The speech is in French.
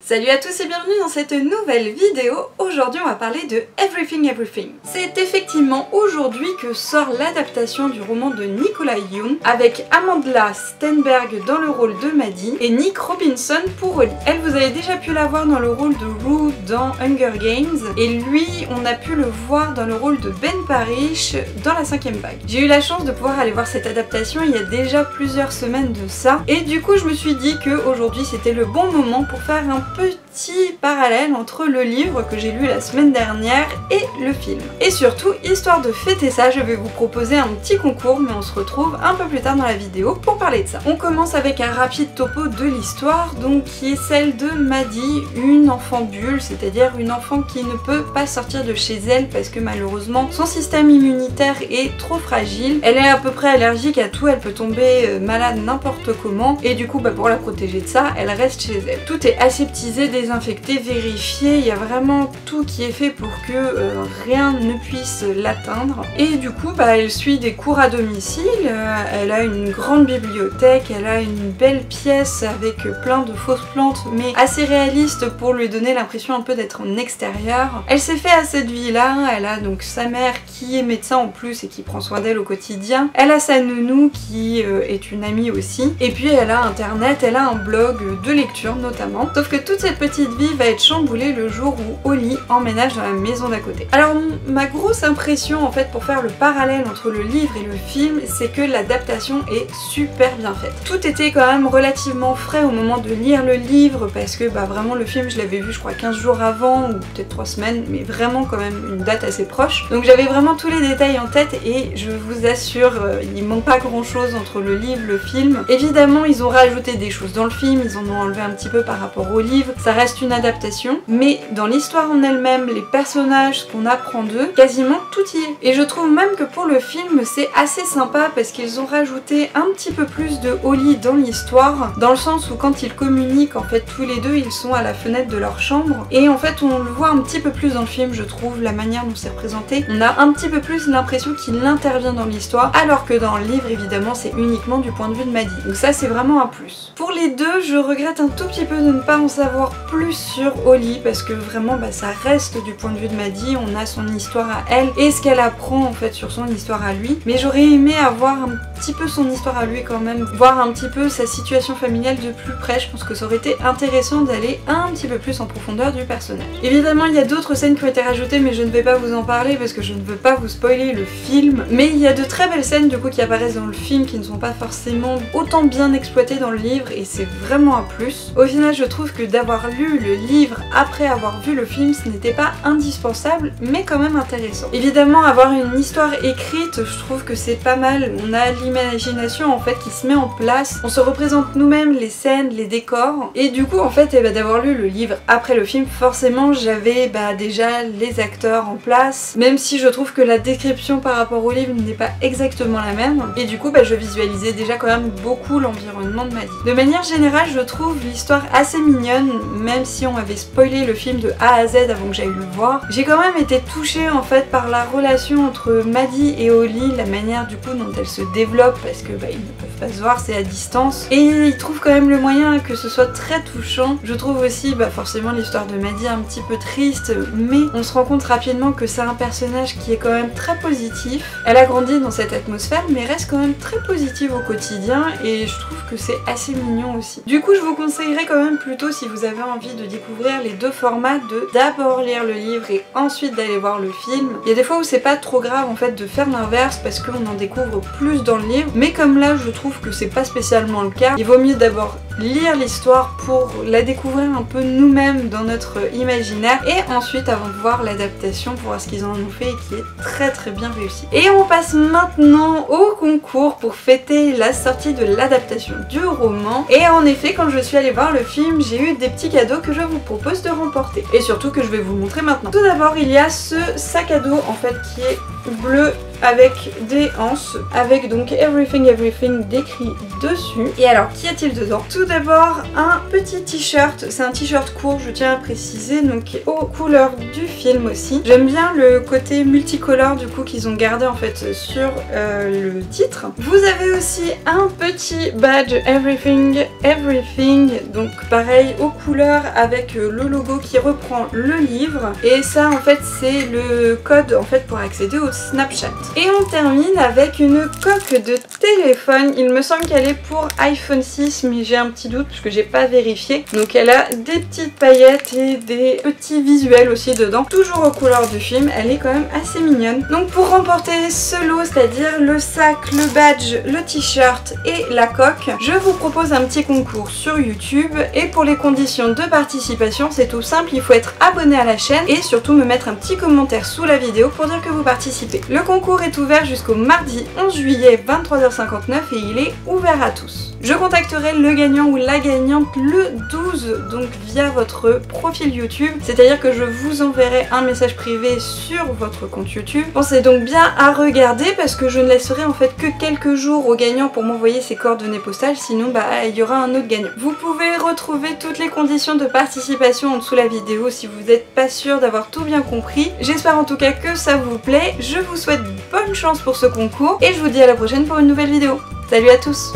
Salut à tous et bienvenue dans cette nouvelle vidéo. Aujourd'hui on va parler de Everything Everything. C'est effectivement aujourd'hui que sort l'adaptation du roman de Nicola Yoon avec Amandla Stenberg dans le rôle de Maddie et Nick Robinson pour Holly. Elle, vous avez déjà pu la voir dans le rôle de Rue dans Hunger Games et lui on a pu le voir dans le rôle de Ben Parish dans La 5e vague. J'ai eu la chance de pouvoir aller voir cette adaptation il y a déjà plusieurs semaines de ça et du coup je me suis dit qu'aujourd'hui c'était le bon moment pour faire un petit parallèle entre le livre que j'ai lu la semaine dernière et le film. Et surtout, histoire de fêter ça, je vais vous proposer un petit concours, mais on se retrouve un peu plus tard dans la vidéo pour parler de ça. On commence avec un rapide topo de l'histoire, donc qui est celle de Maddie, une enfant bulle, c'est-à-dire une enfant qui ne peut pas sortir de chez elle parce que malheureusement son système immunitaire est trop fragile. Elle est à peu près allergique à tout, elle peut tomber malade n'importe comment et du coup pour la protéger de ça, elle reste chez elle. Tout est aseptisé, désinfecté, vérifié, il y a vraiment tout qui est fait pour que rien ne puisse l'atteindre. Et du coup elle suit des cours à domicile, elle a une grande bibliothèque, elle a une belle pièce avec plein de fausses plantes mais assez réaliste pour lui donner l'impression un peu d'être en extérieur. Elle s'est fait à cette vie là, elle a donc sa mère qui est médecin en plus et qui prend soin d'elle au quotidien, elle a sa nounou qui est une amie aussi, et puis elle a internet, elle a un blog de lecture notamment, sauf que toute cette petite vie va être chamboulée le jour où Holly emménage dans la maison d'à côté. Alors ma grosse impression en fait pour faire le parallèle entre le livre et le film, c'est que l'adaptation est super bien faite. Tout était quand même relativement frais au moment de lire le livre parce que vraiment le film je l'avais vu je crois 15 jours avant ou peut-être 3 semaines, mais vraiment quand même une date assez proche. Donc j'avais vraiment tous les détails en tête et je vous assure il manque pas grand chose entre le livre et le film. Évidemment ils ont rajouté des choses dans le film, ils en ont enlevé un petit peu par rapport au livre, ça reste une adaptation, mais dans l'histoire en elle-même, les personnages, ce qu'on apprend d'eux, quasiment tout y est. Et je trouve même que pour le film c'est assez sympa parce qu'ils ont rajouté un petit peu plus de Holly dans l'histoire, dans le sens où quand ils communiquent en fait tous les deux ils sont à la fenêtre de leur chambre et en fait on le voit un petit peu plus dans le film, je trouve, la manière dont c'est représenté, on a un petit peu plus l'impression qu'il intervient dans l'histoire alors que dans le livre évidemment c'est uniquement du point de vue de Maddie. Donc ça c'est vraiment un plus. Pour les deux je regrette un tout petit peu de ne pas en savoir plus sur Holly parce que vraiment ça reste du point de vue de Maddie, on a son histoire à elle et ce qu'elle apprend en fait sur son histoire à lui, mais j'aurais aimé avoir un petit peu son histoire à lui quand même, voir un petit peu sa situation familiale de plus près. Je pense que ça aurait été intéressant d'aller un petit peu plus en profondeur du personnage. Évidemment il y a d'autres scènes qui ont été rajoutées mais je ne vais pas vous en parler parce que je ne veux pas vous spoiler le film, mais il y a de très belles scènes du coup qui apparaissent dans le film qui ne sont pas forcément autant bien exploitées dans le livre et c'est vraiment un plus. Au final je trouve que d'avoir lu le livre après avoir vu le film ce n'était pas indispensable mais quand même intéressant. Évidemment avoir une histoire écrite je trouve que c'est pas mal, on a l'imagination en fait qui se met en place, on se représente nous-mêmes les scènes, les décors et du coup en fait d'avoir lu le livre après le film forcément j'avais déjà les acteurs en place, même si je trouve que la description par rapport au livre n'est pas exactement la même et du coup je visualisais déjà quand même beaucoup l'environnement de Maddie. De manière générale je trouve l'histoire assez mignonne même si on m'avait spoilé le film de A à Z avant que j'aille le voir. J'ai quand même été touchée en fait par la relation entre Maddie et Holly, la manière du coup dont elle se développe parce que ils ne peuvent pas se voir, c'est à distance et ils trouvent quand même le moyen que ce soit très touchant. Je trouve aussi forcément l'histoire de Maddie un petit peu triste mais on se rend compte rapidement que c'est un personnage qui est quand même très positif. Elle a grandi dans cette atmosphère mais reste quand même très positive au quotidien et je trouve que c'est assez mignon aussi. Du coup je vous conseillerais quand même plutôt, si vous avez envie de découvrir les deux formats, de d'abord lire le livre et ensuite d'aller voir le film. Il y a des fois où c'est pas trop grave en fait de faire l'inverse parce qu'on en découvre plus dans le livre, mais comme là je trouve que c'est pas spécialement le cas, il vaut mieux d'abord lire l'histoire pour la découvrir un peu nous-mêmes dans notre imaginaire et ensuite avant de voir l'adaptation pour voir ce qu'ils en ont fait et qui est très très bien réussi. Et on passe maintenant au concours pour fêter la sortie de l'adaptation du roman et en effet quand je suis allée voir le film j'ai eu des petits cadeaux que je vous propose de remporter et surtout que je vais vous montrer maintenant. Tout d'abord il y a ce sac à dos en fait qui est bleu avec des anses, avec donc Everything décrit dessus. Et alors, qu'y a-t-il dedans? Tout d'abord, un petit t-shirt, c'est un t-shirt court, je tiens à préciser, donc aux couleurs du film aussi. J'aime bien le côté multicolore du coup qu'ils ont gardé en fait sur le titre. Vous avez aussi un petit badge Everything, donc pareil aux couleurs avec le logo qui reprend le livre. Et ça en fait c'est le code en fait pour accéder au Snapchat. Et on termine avec une coque de téléphone. Il me semble qu'elle est pour iPhone 6 mais j'ai un petit doute parce que j'ai pas vérifié. Donc elle a des petites paillettes et des petits visuels aussi dedans. Toujours aux couleurs du film, elle est quand même assez mignonne. Donc pour remporter ce lot, c'est-à-dire le sac, le badge, le t-shirt et la coque, je vous propose un petit concours sur YouTube. Et pour les conditions de participation, c'est tout simple, il faut être abonné à la chaîne et surtout me mettre un petit commentaire sous la vidéo pour dire que vous participez. Le concours est ouvert jusqu'au mardi 11 juillet 23h59 et il est ouvert à tous. Je contacterai le gagnant ou la gagnante le 12, donc via votre profil YouTube, c'est-à-dire que je vous enverrai un message privé sur votre compte YouTube. Pensez donc bien à regarder parce que je ne laisserai en fait que quelques jours au gagnant pour m'envoyer ses coordonnées postales, sinon il y aura un autre gagnant. Vous pouvez retrouver toutes les conditions de participation en dessous de la vidéo si vous n'êtes pas sûr d'avoir tout bien compris. J'espère en tout cas que ça vous plaît, je vous souhaite bonne chance pour ce concours et je vous dis à la prochaine pour une nouvelle vidéo. Salut à tous!